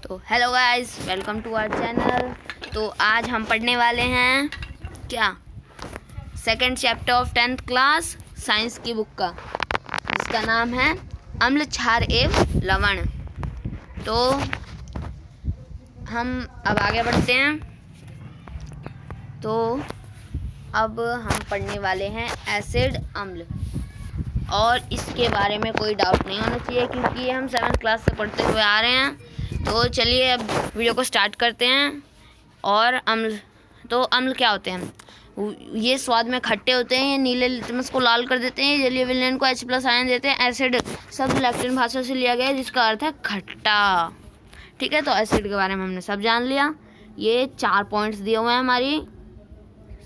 तो hello guys, welcome to our channel. तो आज हम पढ़ने वाले हैं क्या, second chapter of 10th class science की बुक का, जिसका नाम है अम्ल, क्षार एवं लवण। तो हम अब आगे बढ़ते हैं। तो अब हम पढ़ने वाले हैं एसिड, अम्ल, और इसके बारे में कोई डाउट नहीं होना चाहिए क्योंकि ये हम 7th क्लास से पढ़ते हुए आ रहे हैं। तो चलिए अब वीडियो को स्टार्ट करते हैं। और अम्ल, तो अम्ल क्या होते हैं? ये स्वाद में खट्टे होते हैं, ये नीले लिटमस को लाल कर देते हैं, जलीय विलयन को H+ आयन देते हैं। एसिड शब्द लैटिन भाषा से लिया गया है जिसका अर्थ है खट्टा। ठीक है, तो एसिड के बारे में हमने सब जान लिया। ये 4 पॉइंट्स दिए हुए हैं हमारी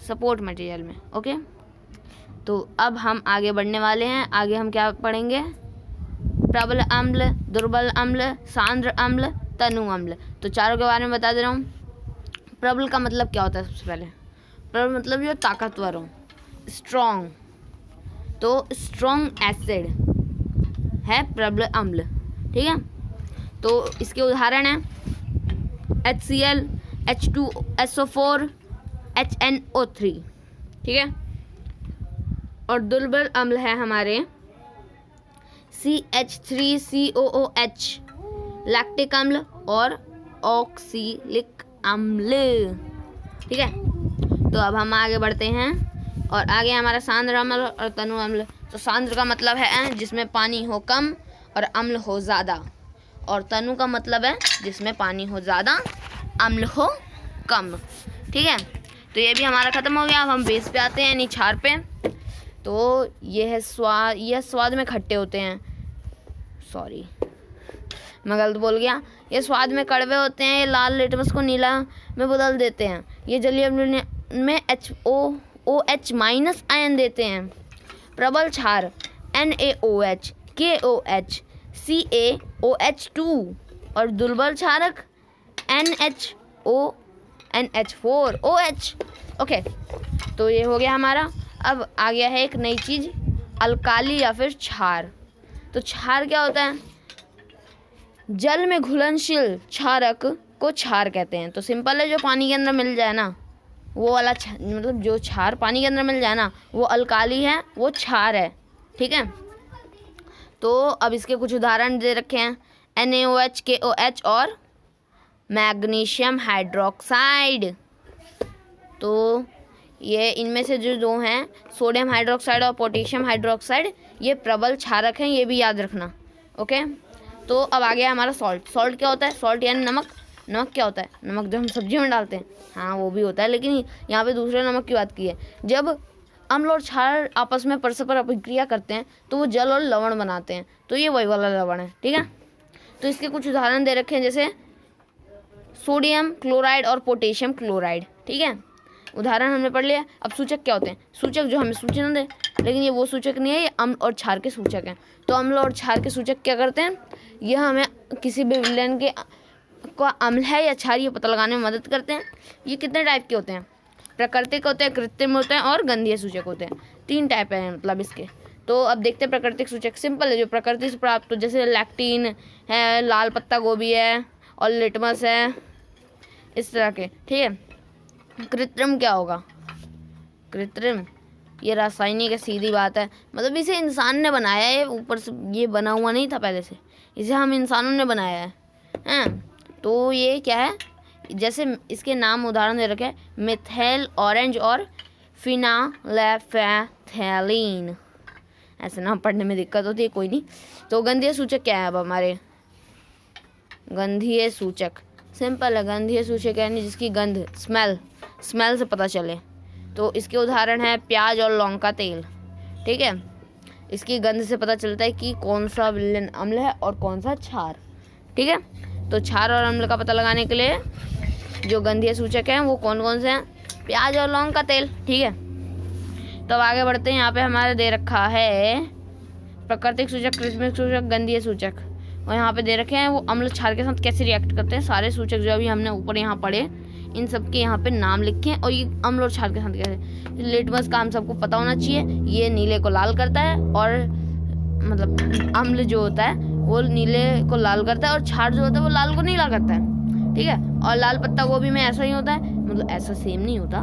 सपोर्ट मटेरियल में। ओके, तो अब हम आगे बढ़ने वाले हैं। आगे हम क्या पढ़ेंगे? प्रबल अम्ल, दुर्बल अम्ल, सांद्र अम्ल, तनु अम्ल। तो चारों के बारे में बता दे रहा हूँ। प्रबल का मतलब क्या होता है? सबसे पहले प्रबल मतलब जो ताकतवर हो, स्ट्रॉन्ग। तो स्ट्रॉन्ग एसिड है प्रबल अम्ल। ठीक है, तो इसके उदाहरण हैं HCl, H2SO4, HNO3। ठीक है, और दुर्बल अम्ल है हमारे CH3COOH, लैक्टिक अम्ल और ऑक्सीलिक अम्ल। ठीक है, तो अब हम आगे बढ़ते हैं और आगे हमारा सांद्र अम्ल और तनु अम्ल। तो सांद्र का मतलब है जिसमें पानी हो कम और अम्ल हो ज़्यादा, और तनु का मतलब है जिसमें पानी हो ज़्यादा, अम्ल हो कम। ठीक है, तो ये भी हमारा ख़त्म हो गया। अब हम बेस पे आते हैं, यानी क्षार पे। तो ये है स्वाद, यह स्वाद में खट्टे होते हैं। सॉरी, मैं गलत बोल गया। ये स्वाद में कड़वे होते हैं, ये लाल लिटमस को नीला में बदल देते हैं, ये जलीय में HOOH- आयन देते हैं। प्रबल क्षार NaOH, KOH, CaOH2, और दुर्बल क्षारक NHO, NH4OH। ओके, तो ये हो गया हमारा। अब आ गया है एक नई चीज़, अल्काली या फिर क्षार। तो क्षार क्या होता है? जल में घुलनशील क्षारक को क्षार कहते हैं। तो सिंपल है, जो पानी के अंदर मिल जाए ना वो वाला मतलब जो क्षार पानी के अंदर मिल जाए ना वो अल्काली है, वो क्षार है। ठीक है, तो अब इसके कुछ उदाहरण दे रखे हैं NaOH, KOH और मैग्नीशियम हाइड्रोक्साइड। तो ये इनमें से जो दो हैं, सोडियम हाइड्रोक्साइड और पोटेशियम हाइड्रोक्साइड, ये प्रबल क्षारक हैं, ये भी याद रखना। ओके, तो अब आ गया हमारा सॉल्ट। सॉल्ट क्या होता है? सॉल्ट यानी नमक। नमक क्या होता है? नमक जो हम सब्जी में डालते हैं, हाँ वो भी होता है, लेकिन यहाँ पे दूसरे नमक की बात की है। जब अम्ल और क्षार आपस में परस्पर अभिक्रिया करते हैं तो वो जल और लवण बनाते हैं, तो ये वही वाला लवण है। ठीक है, तो इसके कुछ उदाहरण दे रखे हैं, जैसे सोडियम क्लोराइड और पोटेशियम क्लोराइड। ठीक है, उदाहरण हमने पढ़ लिया। अब सूचक क्या होते हैं? सूचक जो हमें सूचना दे, लेकिन ये वो सूचक नहीं है, ये अम्ल और क्षार के सूचक हैं। तो अम्ल और क्षार के सूचक क्या करते हैं? यह हमें किसी भी विलयन के का अम्ल है या क्षार ये पता लगाने में मदद करते हैं। ये कितने टाइप के होते हैं? प्राकृतिक होते हैं, कृत्रिम होते हैं और गंधीय सूचक होते हैं। 3 टाइप हैं मतलब इसके। तो अब देखते हैं प्राकृतिक सूचक। सिंपल है, जो प्रकृति से प्राप्त हो, जैसे लैक्टिन है, लाल पत्ता गोभी है और लिटमस है, इस तरह के। ठीक है, कृत्रिम क्या होगा? कृत्रिम ये रासायनिक है, सीधी बात है, मतलब इसे इंसान ने बनाया है, ऊपर से ये बना हुआ नहीं था पहले से, इसे हम इंसानों ने बनाया है। तो ये क्या है? जैसे इसके नाम उदाहरण दे रखे हैं, मिथाइल ऑरेंज और फिनालेफेथैलीन। ऐसे नाम पढ़ने में दिक्कत होती है, कोई नहीं। तो गंधीय सूचक क्या है? अब हमारे गंधीय सूचक सिंपल है, गंधीय सूचक यानी जिसकी गंध, स्मेल से पता चले। तो इसके उदाहरण है प्याज और लौंग का तेल। ठीक है, इसकी गंध से पता चलता है कि कौन सा विलयन अम्ल है और कौन सा क्षार। ठीक है, तो क्षार और अम्ल का पता लगाने के लिए जो गंधीय सूचक हैं वो कौन कौन से हैं? प्याज और लौंग का तेल। ठीक है, तो अब आगे बढ़ते हैं। यहाँ पे हमारे दे रखा है प्राकृतिक सूचक, कृत्रिम सूचक, गंधीय सूचक, और यहाँ पे दे रखे हैं वो अम्ल क्षार के साथ कैसे रिएक्ट करते हैं। सारे सूचक जो अभी हमने ऊपर यहाँ पढ़े, इन सब के यहाँ पे नाम लिखे हैं, और ये अम्ल और क्षार के साथ कैसे। लिटमस का हम सबको पता होना चाहिए, ये नीले को लाल करता है, और मतलब अम्ल जो होता है वो नीले को लाल करता है और क्षार जो होता है वो लाल को नीला करता है, ठीक है। और लाल पत्ता गोभी में ऐसा ही होता है, मतलब ऐसा सेम नहीं होता।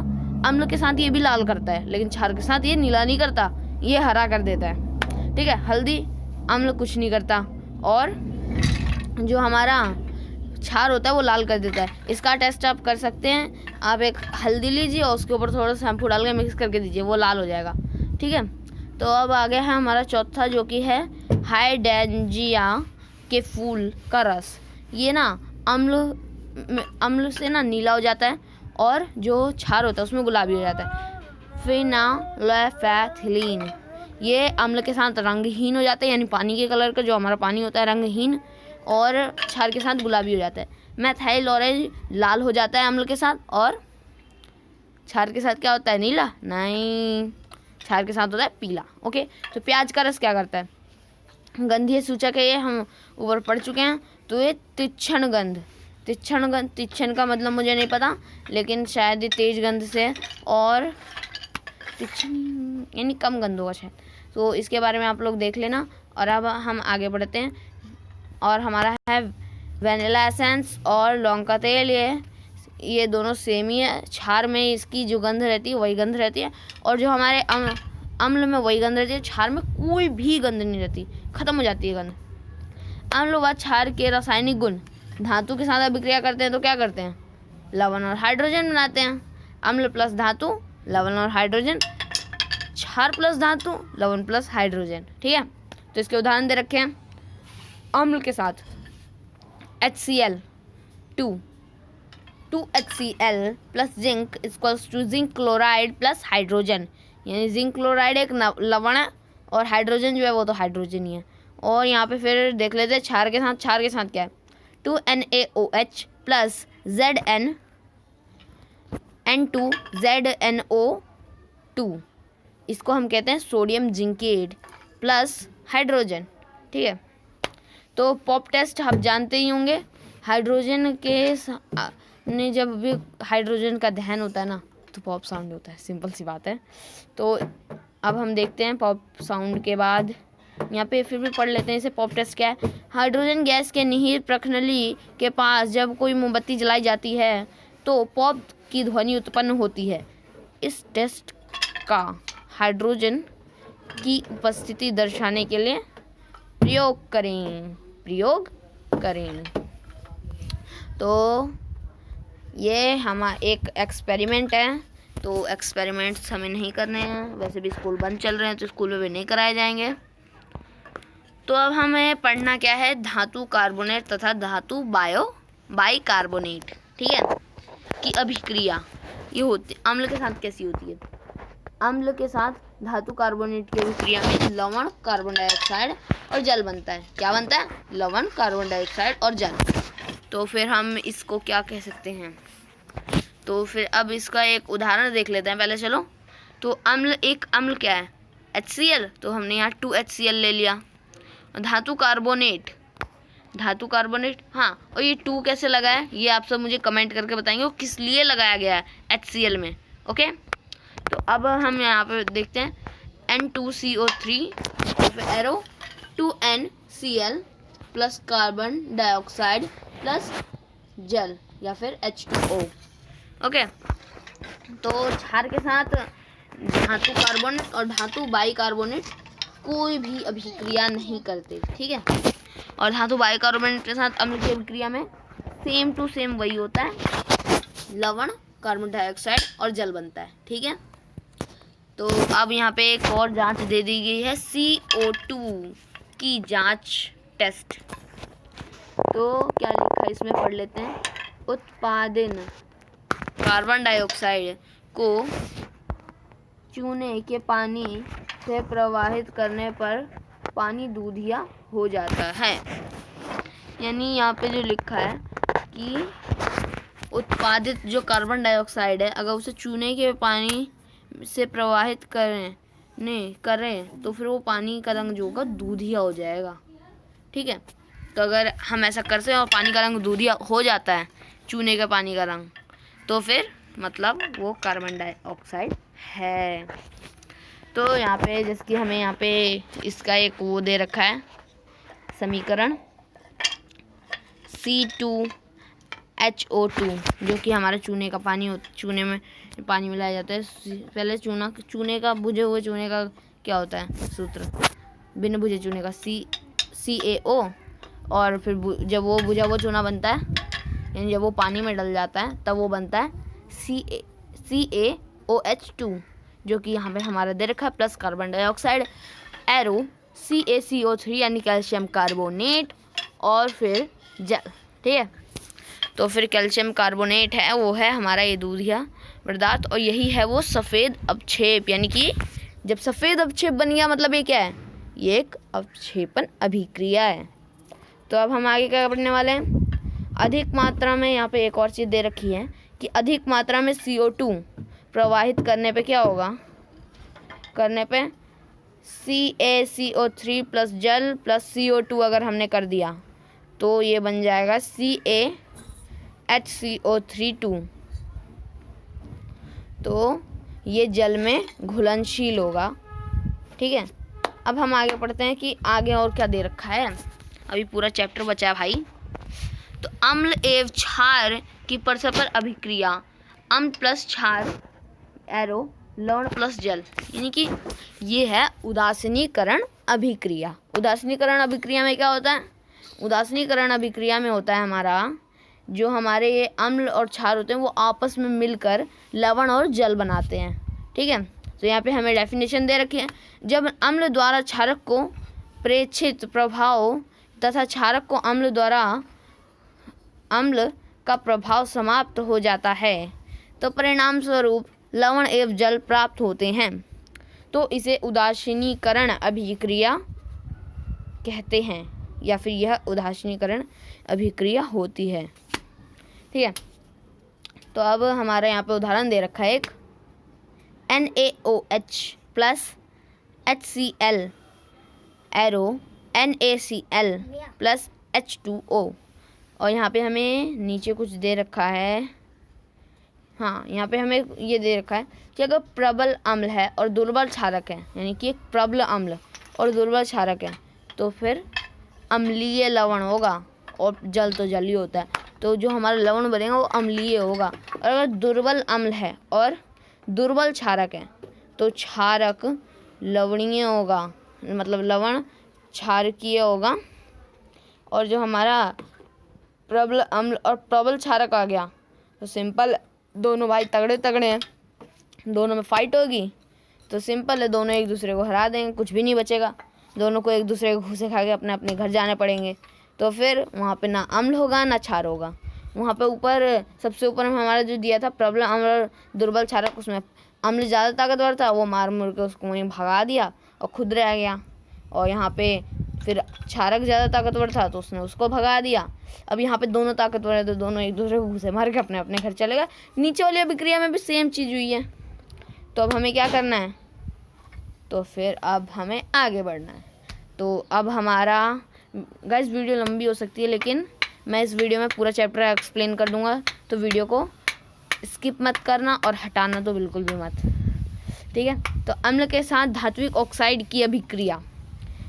अम्ल के साथ ये भी लाल करता है, लेकिन क्षार के साथ ये नीला नहीं करता, ये हरा कर देता है, ठीक है। हल्दी अम्ल कुछ नहीं करता और जो हमारा क्षार होता है वो लाल कर देता है। इसका टेस्ट आप कर सकते हैं। आप एक हल्दी लीजिए और उसके ऊपर थोड़ा शैम्पू डाल के मिक्स करके दीजिए, वो लाल हो जाएगा, ठीक है। तो अब आ गया है हमारा चौथा, जो कि है हाइड्रेंजिया के फूल का रस। ये ना अम्ल से ना नीला हो जाता है और जो क्षार होता है उसमें गुलाबी हो जाता है। फिनाल्फैथिलीन, ये अम्ल के साथ रंगहीन हो जाता है, यानी पानी के कलर का जो हमारा पानी होता है रंगहीन, और क्षार के साथ गुलाबी हो जाता है। मैथाइल ऑरेंज लाल हो जाता है अम्ल के साथ, और क्षार के साथ क्या होता है, नीला नहीं, क्षार के साथ होता है पीला। ओके, तो प्याज का रस क्या करता है, गंधीय सूचक है, ये हम ऊपर पढ़ चुके हैं। तो ये तीक्ष्ण गंध, तीक्ष्ण का मतलब मुझे नहीं पता, लेकिन शायद ये तेज गंध से, और तीक्ष्ण यानी कम गंध होगा शायद। तो इसके बारे में आप लोग देख लेना। और अब हम आगे बढ़ते हैं, और हमारा है वनीला एसेंस और लौंग का तेल। ये दोनों सेम ही है, क्षार में इसकी जो गंध रहती है वही गंध रहती है, और जो हमारे अम्ल में वही गंध रहती है। क्षार में कोई भी गंध नहीं रहती, खत्म हो जाती है गंध। अम्ल व क्षार के रासायनिक गुण धातु के साथ अभिक्रिया करते हैं तो क्या करते हैं, लवण और हाइड्रोजन बनाते हैं। अम्ल प्लस धातु, लवण और हाइड्रोजन, क्षार प्लस धातु, लवण प्लस हाइड्रोजन, ठीक है। तो इसके उदाहरण दे रखे हैं। अम्ल के साथ HCl 2HCl plus zinc equals to zinc chloride plus hydrogen, यानी जिंक क्लोराइड एक लवण है और हाइड्रोजन जो है वो तो हाइड्रोजन ही है। और यहाँ पे फिर देख लेते हैं क्षार के साथ क्या है, 2NaOH प्लस ZnN2ZnO2, इसको हम कहते हैं सोडियम जिंकेट प्लस हाइड्रोजन, ठीक है। तो पॉप टेस्ट आप जानते ही होंगे, हाइड्रोजन के ने जब भी हाइड्रोजन का दहन होता है ना तो पॉप साउंड होता है, सिंपल सी बात है। तो अब हम देखते हैं पॉप साउंड के बाद, यहाँ पे फिर भी पढ़ लेते हैं इसे। पॉप टेस्ट क्या है, हाइड्रोजन गैस के निहित प्रखनली के पास जब कोई मोमबत्ती जलाई जाती है तो पॉप की ध्वनि उत्पन्न होती है। इस टेस्ट का हाइड्रोजन की उपस्थिति दर्शाने के लिए प्रयोग करें। तो ये हमारा एक एक्सपेरिमेंट है, तो एक्सपेरिमेंट्स हमें नहीं करने हैं, वैसे भी स्कूल बंद चल रहे हैं तो स्कूल में भी नहीं कराए जाएंगे। तो अब हमें पढ़ना क्या है, धातु कार्बोनेट तथा धातु बाइकार्बोनेट, ठीक है, की अभिक्रिया ये होती अम्ल के साथ कैसी होती है। अम्ल के साथ धातु कार्बोनेट की अभिक्रिया में लवण, कार्बन डाइऑक्साइड और जल बनता है। क्या बनता है, लवण, कार्बन डाइऑक्साइड और जल। तो फिर हम इसको क्या कह सकते हैं, तो फिर अब इसका एक उदाहरण देख लेते हैं पहले, चलो। तो अम्ल क्या है, HCl, तो हमने यहाँ 2HCl ले लिया। धातु कार्बोनेट, हाँ, और ये 2 कैसे लगा है ये आप सब मुझे कमेंट करके बताएंगे, वो किस लिए लगाया गया है HCl में, ओके। तो अब हम यहाँ पे देखते हैं N2CO3 फिर arrow 2NCl plus carbon dioxide plus जल या फिर H2O, ओके। तो क्षार के साथ धातु कार्बोनेट और धातु बाइकार्बोनेट कोई भी अभिक्रिया नहीं करते, ठीक है। और धातु बाइकार्बोनेट के साथ अम्ल की अभिक्रिया में सेम टू सेम वही होता है, लवण, कार्बन डाइऑक्साइड और जल बनता है, ठीक है। तो अब यहाँ पे एक और जांच दे दी गई है, CO2 की जांच टेस्ट। तो क्या लिखा है इसमें पढ़ लेते हैं। उत्पादन कार्बन डाइऑक्साइड को चूने के पानी से प्रवाहित करने पर पानी दूधिया हो जाता है। यानी यहाँ पे जो लिखा है कि उत्पादित जो कार्बन डाइऑक्साइड है अगर उसे चूने के पानी से प्रवाहित करें तो फिर वो पानी का रंग जो होगा दूधिया हो जाएगा, ठीक है। तो अगर हम ऐसा करते हैं और पानी का रंग दूधिया हो जाता है, चूने का पानी का रंग, तो फिर मतलब वो कार्बन डाइऑक्साइड है। तो यहाँ पे जैसे कि हमें यहाँ पे इसका एक वो दे रखा है, समीकरण C2H2O, जो कि हमारा चूने का पानी चूने में पानी मिलाया जाता है। पहले चूने का बुझे हुए चूने का क्या होता है सूत्र, बिन बुझे चूने का CaO, और फिर जब वो बुझा हुआ चूना बनता है, यानी जब वो पानी में डल जाता है तब वो बनता है CaOH2, जो कि यहाँ पे हमारा दे रखा है, plus carbon dioxide arrow CaCO3 यानी कैल्शियम कार्बोनेट, और फिर जल। ठीक है, तो फिर कैल्शियम कार्बोनेट है वो है हमारा ये दूधिया पदार्थ, और यही है वो सफ़ेद अवक्षेप। यानी कि जब सफ़ेद अवक्षेप बन गया मतलब ये क्या है, ये एक अवक्षेपण अभिक्रिया है। तो अब हम आगे क्या पढ़ने वाले हैं, अधिक मात्रा में, यहाँ पे एक और चीज़ दे रखी है कि अधिक मात्रा में CO2 प्रवाहित करने पे क्या होगा, करने पे CaCO3 प्लस जल प्लस CO2 अगर हमने कर दिया तो ये बन जाएगा CaHCO3 तो ये जल में घुलनशील होगा। ठीक है, अब हम आगे पढ़ते हैं कि आगे और क्या दे रखा है। अभी पूरा चैप्टर बचा है भाई। तो अम्ल एवं क्षार की परस्पर अभिक्रिया, अम्ल प्लस क्षार एरो लवण प्लस जल, यानी कि ये है उदासीनीकरण अभिक्रिया। उदासीनीकरण अभिक्रिया में क्या होता है, उदासीनीकरण अभिक्रिया में होता है हमारा जो हमारे ये अम्ल और क्षार होते हैं वो आपस में मिलकर लवण और जल बनाते हैं। ठीक है, तो यहाँ पे हमें डेफिनेशन दे रखी है, जब अम्ल द्वारा क्षारक को प्रेक्षित प्रभाव तथा क्षारक को अम्ल का प्रभाव समाप्त हो जाता है तो परिणाम स्वरूप लवण एवं जल प्राप्त होते हैं, तो इसे उदासीनीकरण अभिक्रिया कहते हैं, या फिर यह उदासीनीकरण अभिक्रिया होती है। ठीक है, तो अब हमारे यहाँ पे उदाहरण दे रखा है एक NaOH plus HCl arrow NaCl plus H2O, और यहाँ पे हमें नीचे कुछ दे रखा है। हाँ, यहाँ पे हमें ये दे रखा है कि अगर प्रबल अम्ल है और दुर्बल क्षारक है, यानी कि एक प्रबल अम्ल और दुर्बल क्षारक है तो फिर अम्लीय लवण होगा, और जल तो जल ही होता है, तो जो हमारा लवण बनेगा वो अम्लीय होगा। और अगर दुर्बल अम्ल है और दुर्बल क्षारक है तो क्षारक लवणीय होगा, मतलब लवण क्षारकीय होगा। और जो हमारा प्रबल अम्ल और प्रबल क्षारक आ गया तो सिंपल, दोनों भाई तगड़े तगड़े हैं, दोनों में फाइट होगी तो सिंपल है, दोनों एक दूसरे को हरा देंगे, कुछ भी नहीं बचेगा, दोनों को एक दूसरे को घूसे खा के अपने अपने घर जाने पड़ेंगे। तो फिर वहाँ पे ना अम्ल होगा ना क्षार होगा। वहाँ पे ऊपर सबसे ऊपर में हमारा जो दिया था प्रबल अम्ल और दुर्बल क्षारक, उसमें अम्ल ज़्यादा ताकतवर था, वो मार मुर के उसको वहीं भगा दिया और खुद रह गया। और यहाँ पे फिर क्षारक ज़्यादा ताकतवर था तो उसने उसको भगा दिया। अब यहाँ पे दोनों ताकतवर है तो दोनों एक दूसरे को घुसे मार के अपने अपने घर चले गए। नीचे वाली अभिक्रिया में भी सेम चीज़ हुई है। तो अब हमें क्या करना है, तो फिर अब हमें आगे बढ़ना है। तो अब हमारा गाइस वीडियो लंबी हो सकती है, लेकिन मैं इस वीडियो में पूरा चैप्टर एक्सप्लेन कर दूंगा, तो वीडियो को स्किप मत करना और हटाना तो बिल्कुल भी मत। ठीक है, तो अम्ल के साथ धात्विक ऑक्साइड की अभिक्रिया,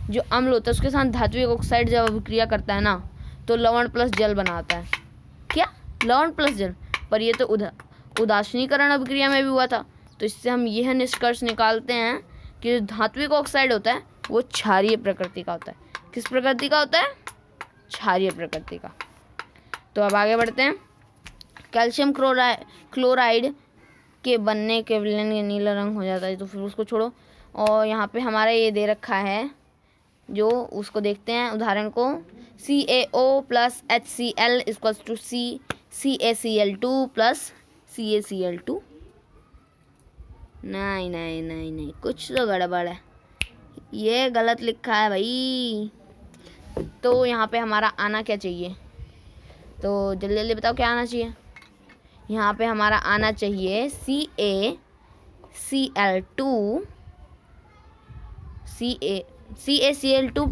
जो अम्ल होता है उसके साथ धात्विक ऑक्साइड जब अभिक्रिया करता है ना तो लवण प्लस जल बनाता है। क्या, लवण प्लस जल? पर ये तो उदासीनीकरण अभिक्रिया में भी हुआ था। तो इससे हम यह निष्कर्ष निकालते हैं कि जो धात्विक ऑक्साइड होता है वो क्षारीय प्रकृति का होता है। किस प्रकृति का होता है? क्षारीय प्रकृति का। तो अब आगे बढ़ते हैं। कैल्शियम क्लोराइड के बनने के विलयन के नीला रंग हो जाता है, तो फिर उसको छोड़ो। और यहाँ पे हमारा ये दे रखा है, जो उसको देखते हैं उदाहरण को। CaO plus HCl equals to CaCl2 plus CaCl2। नहीं नहीं नहीं नहीं, कुछ तो गड़बड़ है, ये गलत लिखा है भाई। तो यहाँ पे हमारा आना क्या चाहिए, तो जल्दी जल्दी बताओ क्या आना चाहिए। यहाँ पे हमारा आना चाहिए CaCl2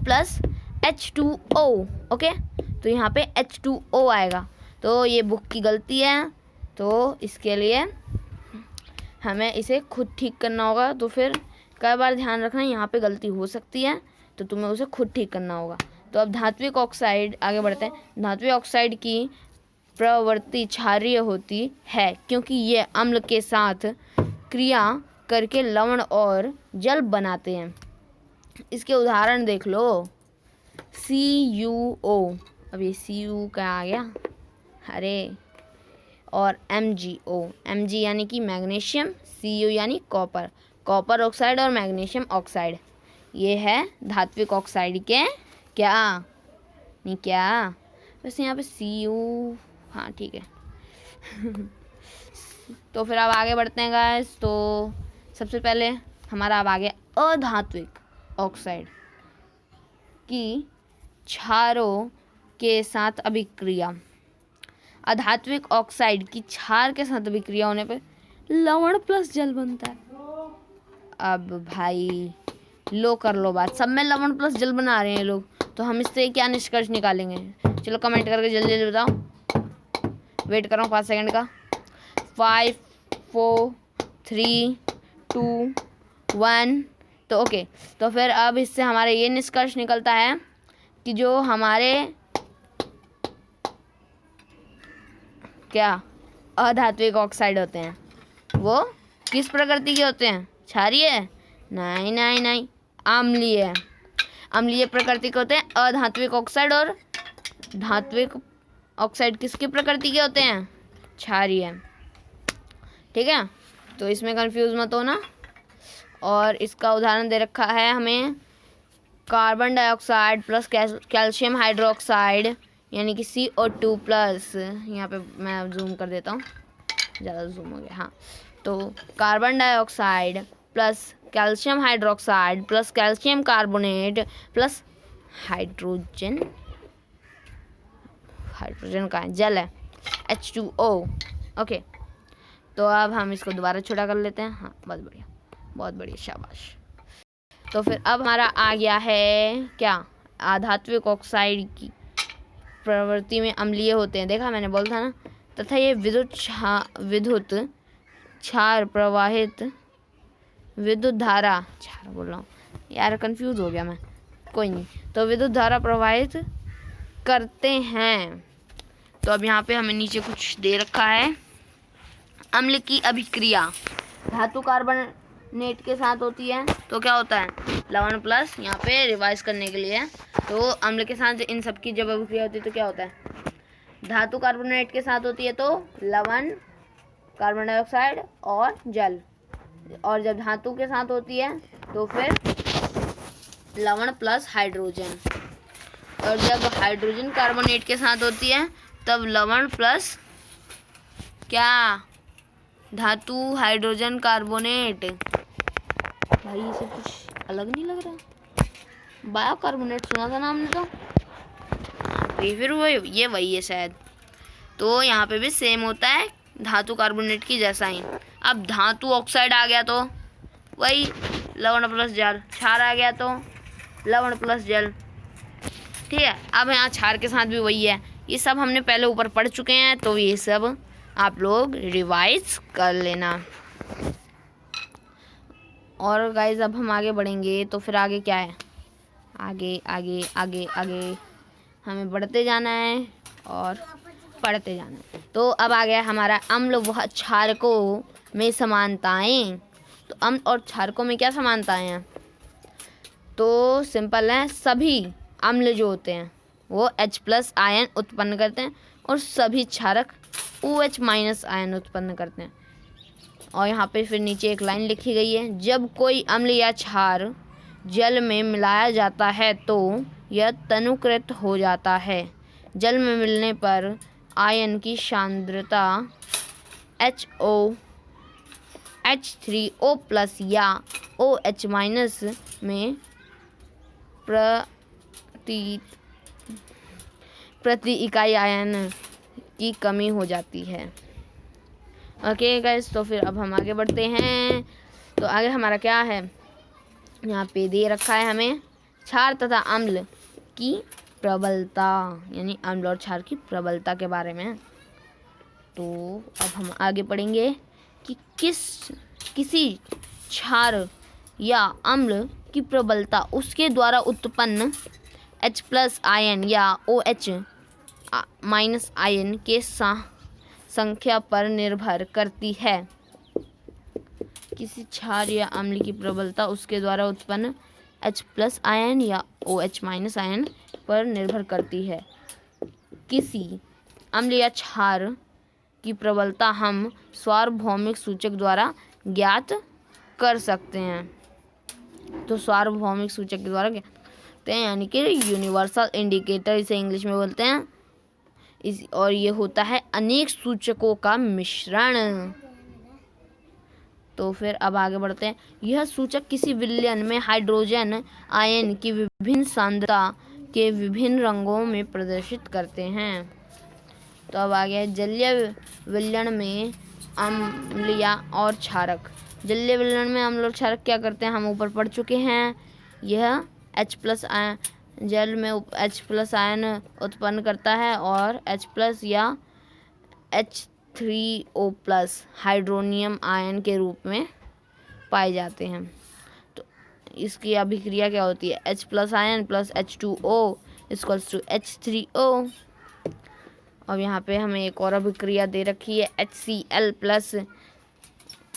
प्लस H2O। ओके, तो यहाँ पे H2O आएगा। तो ये बुक की गलती है, तो इसके लिए हमें इसे खुद ठीक करना होगा। तो फिर कई बार ध्यान रखना, यहाँ पे गलती हो सकती है तो तुम्हें उसे खुद ठीक करना होगा। तो अब धात्विक ऑक्साइड, आगे बढ़ते हैं। धात्विक ऑक्साइड की प्रवृत्ति क्षारीय होती है क्योंकि ये अम्ल के साथ क्रिया करके लवण और जल बनाते हैं। इसके उदाहरण देख लो। CuO, अब ये Cu का आ गया, अरे, और MgO, Mg यानी कि मैग्नीशियम, Cu यानी कॉपर, कॉपर ऑक्साइड और मैग्नीशियम ऑक्साइड। ये है धात्विक ऑक्साइड के क्या, नहीं क्या, वैसे यहाँ पे Cu, हाँ ठीक है। तो फिर अब आगे बढ़ते हैं गाइस। तो सबसे पहले हमारा अब आ गया अधात्विक ऑक्साइड की क्षारों के साथ अभिक्रिया। अधात्विक ऑक्साइड की क्षार के साथ अभिक्रिया होने पर लवण प्लस जल बनता है। अब भाई लो कर लो बात, सब में लवण प्लस जल बना रहे हैं लोग, तो हम इससे क्या निष्कर्ष निकालेंगे? चलो कमेंट करके जल्दी जल्दी बताओ, वेट कर रहा हूँ 5 सेकंड का। 5 4 3 2 1। तो ओके, तो फिर अब इससे हमारा ये निष्कर्ष निकलता है कि जो हमारे क्या अधात्विक ऑक्साइड होते हैं वो किस प्रकृति के होते हैं? क्षारीय? नहीं नहीं नहीं, अम्लीय। अम्लीय प्रकृति के होते हैं अधात्विक ऑक्साइड, और धात्विक ऑक्साइड किसकी प्रकृति के होते हैं? क्षारीय। ठीक है, तो इसमें कंफ्यूज मत होना। और इसका उदाहरण दे रखा है हमें, carbon dioxide plus calcium hydroxide यानी कि CO2 प्लस, यहाँ पे मैं जूम कर देता हूँ, ज़्यादा जूम हो गया, हाँ। तो carbon dioxide plus calcium hydroxide plus calcium carbonate plus hydrogen, hydrogen का जल है H2O। ओके, तो अब हम इसको दोबारा छोटा कर लेते हैं। हाँ, बहुत बढ़िया, बहुत बढ़िया, शाबाश। तो फिर अब हमारा आ गया है क्या, अधात्विक ऑक्साइड की प्रवृत्ति में अम्लीय होते हैं, देखा मैंने बोला था ना, तथा ये विद्युत क्षार प्रवाहित, विद्युत धारा, क्षार बोल रहा हूँ यार, कंफ्यूज हो गया मैं, कोई नहीं। तो विद्युत धारा प्रवाहित करते हैं। तो अब यहाँ पे हमें नीचे कुछ दे रखा है, अम्ल की अभिक्रिया धातु कार्बोनेट के साथ होती है तो क्या होता है? लवण प्लस, यहाँ पे रिवाइज करने के लिए, तो अम्ल के साथ इन सब की जब अभिक्रिया होती है तो क्या होता है? धातु कार्बोनेट के साथ होती है तो लवण, कार्बन डाइऑक्साइड और जल, और जब धातु के साथ होती है तो फिर लवण प्लस हाइड्रोजन, और जब हाइड्रोजन कार्बोनेट के साथ होती है तब लवण प्लस क्या? धातु हाइड्रोजन कार्बोनेट। भाई ये सब कुछ अलग नहीं लग रहा? बायोकार्बोनेट सुना था ना हमने, तो फिर ये वही है शायद। तो यहाँ पे भी सेम होता है धातु कार्बोनेट की जैसा ही। अब धातु ऑक्साइड आ गया तो वही लवण प्लस जल, क्षार आ गया तो लवण प्लस जल। ठीक है, अब यहाँ क्षार के साथ भी वही है। ये सब हमने पहले ऊपर पढ़ चुके हैं, तो ये सब आप लोग रिवाइज कर लेना। और गाइज अब हम आगे बढ़ेंगे, तो फिर आगे क्या है? आगे आगे आगे आगे हमें बढ़ते जाना है और पढ़ते जाना है। तो अब आ गया हमारा अम्ल व क्षारकों में समानताएं। तो अम्ल और क्षारकों में क्या समानताएं हैं? तो सिंपल है, सभी अम्ल जो होते हैं वो H+ आयन उत्पन्न करते हैं और सभी क्षारक OH- आयन उत्पन्न करते हैं। और यहाँ पे फिर नीचे एक लाइन लिखी गई है, जब कोई अम्ल या क्षार जल में मिलाया जाता है तो यह तनुकृत हो जाता है। जल में मिलने पर आयन की सांद्रता H3O+ या OH- में प्रति इकाई आयन की कमी हो जाती है। ओके गाइस, तो फिर अब हम आगे बढ़ते हैं। तो आगे हमारा क्या है, यहाँ पे दे रखा है हमें क्षार तथा अम्ल की प्रबलता, यानी अम्ल और क्षार की प्रबलता के बारे में। तो अब हम आगे पढ़ेंगे कि किसी क्षार या अम्ल की प्रबलता उसके द्वारा उत्पन्न H प्लस आयन या OH माइनस आयन के संख्या पर निर्भर करती है। किसी क्षार या अम्ल की प्रबलता उसके द्वारा उत्पन्न H प्लस आयन या OH माइनस आयन पर निर्भर करती है। किसी अम्ल या क्षार की प्रबलता हम सार्वभौमिक सूचक द्वारा ज्ञात कर सकते हैं। तो सार्वभौमिक सूचक के द्वारा ज्ञात करते हैं, यानी कि यूनिवर्सल इंडिकेटर इसे इंग्लिश में बोलते हैं। और ये होता है अनेक सूचकों का मिश्रण। तो फिर अब आगे बढ़ते हैं। यह सूचक किसी विलयन में हाइड्रोजन आयन की विभिन्न सांद्रता के विभिन्न रंगों में प्रदर्शित करते हैं। तो अब आ गया जलीय विलयन में अम्ल और क्षारक। जलीय विलयन में अम्ल और क्षारक क्या करते हैं, हम ऊपर पढ़ चुके हैं। यह H प्लस आयन जल में H प्लस आयन उत्पन्न करता है और H प्लस या H3O प्लस हाइड्रोनियम आयन के रूप में पाए जाते हैं। तो इसकी अभिक्रिया क्या होती है, H plus ion plus H2O equals to H3O। अब यहाँ पे हमें एक और अभिक्रिया दे रखी है, HCl प्लस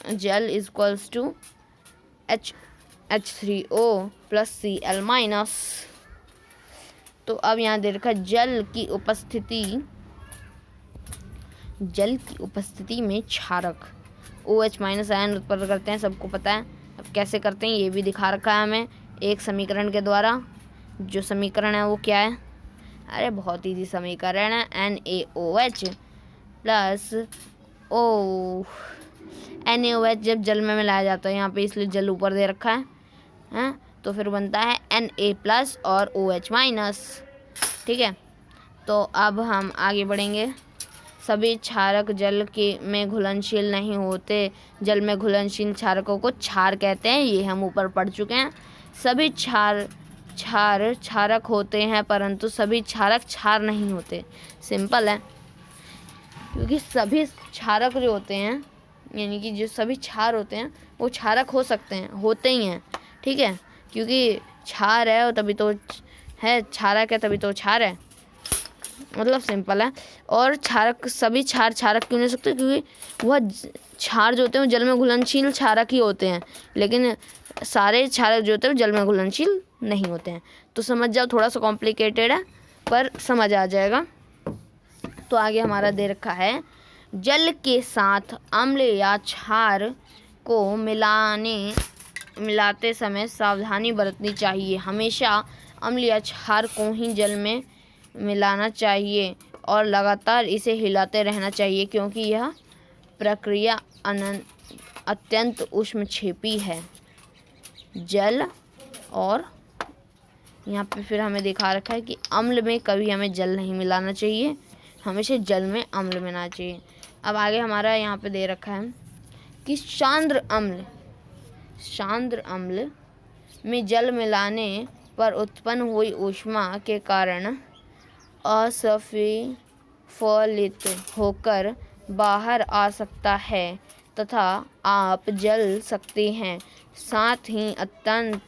जल equals to H3O plus Cl minus. तो अब यहाँ दे रखा जल की उपस्थिति में क्षारक OH माइनस आयन उत्पन्न करते हैं, सबको पता है। अब कैसे करते हैं ये भी दिखा रखा है हमें एक समीकरण के द्वारा। जो समीकरण है वो क्या है, अरे बहुत ईजी समीकरण है, NaOH प्लस NaOH जब जल में मिलाया जाता है यहाँ पे, इसलिए जल ऊपर दे रखा है, तो फिर बनता है Na प्लस और OH माइनस। ठीक है, तो अब हम आगे बढ़ेंगे। सभी क्षारक जल के में घुलनशील नहीं होते। जल में घुलनशील क्षारकों को क्षार कहते हैं, ये हम ऊपर पढ़ चुके हैं। सभी क्षारक होते हैं परंतु सभी क्षारक क्षार नहीं होते। सिंपल है, क्योंकि सभी क्षारक जो होते हैं, यानी कि जो सभी क्षार होते हैं वो क्षारक हो सकते हैं, होते ही हैं। ठीक है, क्योंकि क्षार है तभी तो है, क्षारक है तभी तो क्षार है, मतलब सिंपल है। और क्षारक सभी क्षारक क्यों नहीं सकते, क्योंकि वह क्षार जो होते हैं वो जल में घुलनशील क्षारक ही होते हैं, लेकिन सारे क्षारक जो होते हैं जल में घुलनशील नहीं होते हैं। तो समझ जाओ, थोड़ा सा कॉम्प्लिकेटेड है पर समझ आ जाएगा। तो आगे हमारा दे रखा है, जल के साथ अम्ल या क्षार को मिलाते समय सावधानी बरतनी चाहिए। हमेशा अम्ल या क्षार को ही जल में मिलाना चाहिए और लगातार इसे हिलाते रहना चाहिए, क्योंकि यह प्रक्रिया अत्यंत ऊष्मक्षेपी है। जल और यहाँ पे फिर हमें दिखा रखा है कि अम्ल में कभी हमें जल नहीं मिलाना चाहिए, हमेशा जल में अम्ल मिलाना चाहिए। अब आगे हमारा यहाँ पे दे रखा है कि सांद्र अम्ल में जल मिलाने पर उत्पन्न हुई ऊष्मा के कारण असफलित होकर बाहर आ सकता है तथा आप जल सकते हैं। साथ ही अत्यंत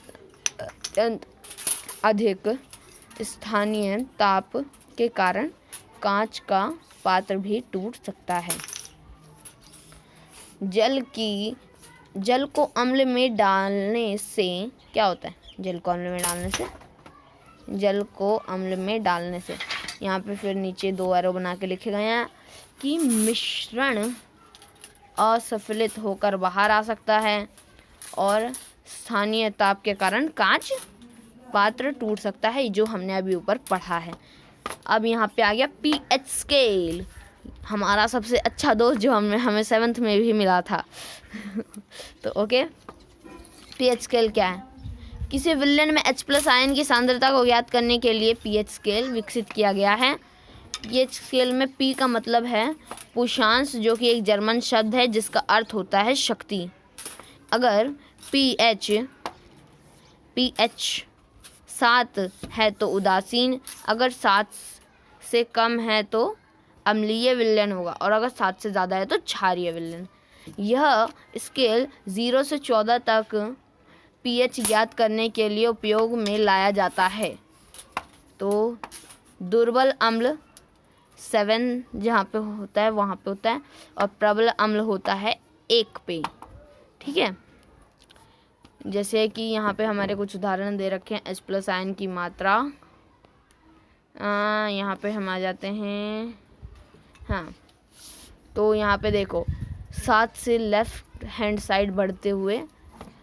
अधिक स्थानीय ताप के कारण कांच का पात्र भी टूट सकता है। जल को अम्ल में डालने से क्या होता है, जल को अम्ल में डालने से यहाँ पे फिर नीचे 2 एरो बना के लिखे गए हैं कि मिश्रण असफलित होकर बाहर आ सकता है और स्थानीय ताप के कारण कांच पात्र टूट सकता है, जो हमने अभी ऊपर पढ़ा है। अब यहाँ पे आ गया pH स्केल, हमारा सबसे अच्छा दोस्त जो हमें 7th में भी मिला था। तो ओके, pH स्केल क्या है, किसी विलयन में H प्लस आयन की सांद्रता को ज्ञात करने के लिए pH स्केल विकसित किया गया है। pH स्केल में P का मतलब है पुषांश, जो कि एक जर्मन शब्द है जिसका अर्थ होता है शक्ति। अगर pH 7 है तो उदासीन, अगर 7 से कम है तो अम्लीय विलयन होगा, और अगर 7 से ज़्यादा है तो क्षारीय विलयन। यह स्केल 0 से 14 तक pH ज्ञात करने के लिए उपयोग में लाया जाता है। तो दुर्बल अम्ल 7 जहाँ पे होता है वहाँ पे होता है, और प्रबल अम्ल होता है 1 पे। ठीक है, जैसे कि यहाँ पे हमारे कुछ उदाहरण दे रखे हैं। H+ आयन की मात्रा, यहाँ पे हम आ जाते हैं। हाँ, तो यहाँ पे देखो 7 से लेफ्ट हैंड साइड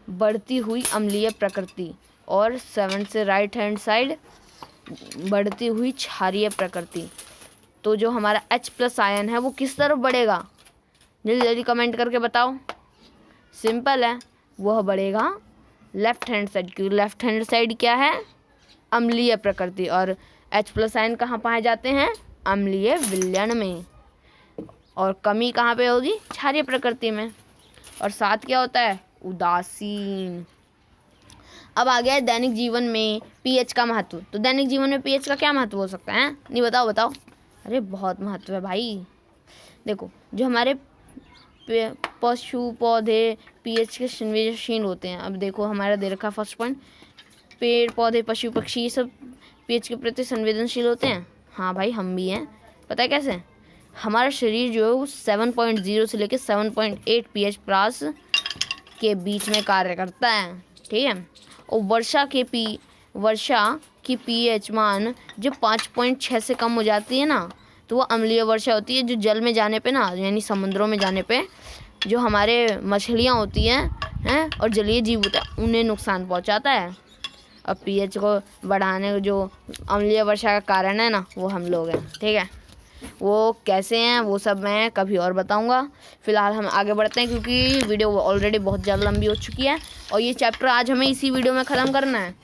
बढ़ती हुई अम्लीय प्रकृति, और 7 से राइट हैंड साइड बढ़ती हुई क्षारीय प्रकृति। तो जो हमारा H+ आयन है वो किस तरफ बढ़ेगा? जल्दी जल्दी कमेंट करके बताओ। सिंपल है, वह बढ़ेगा लेफ्ट हैंड साइड, क्योंकि लेफ्ट हैंड साइड क्या है? अम्लीय प्रकृति। और H+ आयन कहाँ पाए जाते हैं? अम्लीय विलयन में। और कमी कहाँ पे होगी? क्षारीय प्रकृति में। और 7 क्या होता है? उदासीन। अब आ गया है दैनिक जीवन में pH का महत्व। तो दैनिक जीवन में pH का क्या महत्व हो सकता है? नहीं बताओ। अरे बहुत महत्व है भाई। देखो, जो हमारे पशु पौधे pH के संवेदनशील होते हैं। अब देखो हमारा दे रखा फर्स्ट पॉइंट, पेड़ पौधे पशु पक्षी ये सब pH के प्रति संवेदनशील होते हैं। हाँ भाई, हम भी हैं। पता है कैसे? हमारा शरीर जो है वो 7.0 से लेकर 7.8 pH प्रास के बीच में कार्य करता है। ठीक है, और वर्षा की pH मान जब 5.6 से कम हो जाती है ना, तो वो अम्लीय वर्षा होती है। जो जल में जाने पे ना, यानी समुद्रों में जाने पे जो हमारे मछलियाँ होती हैं और जलीय जीव होता है, उन्हें नुकसान पहुंचाता है। अब pH को बढ़ाने का जो अम्लीय वर्षा का कारण है ना, वो हम लोग हैं। ठीक है, वो कैसे हैं वो सब मैं कभी और बताऊंगा। फिलहाल हम आगे बढ़ते हैं, क्योंकि वीडियो ऑलरेडी बहुत ज़्यादा लंबी हो चुकी है और ये चैप्टर आज हमें इसी वीडियो में ख़त्म करना है।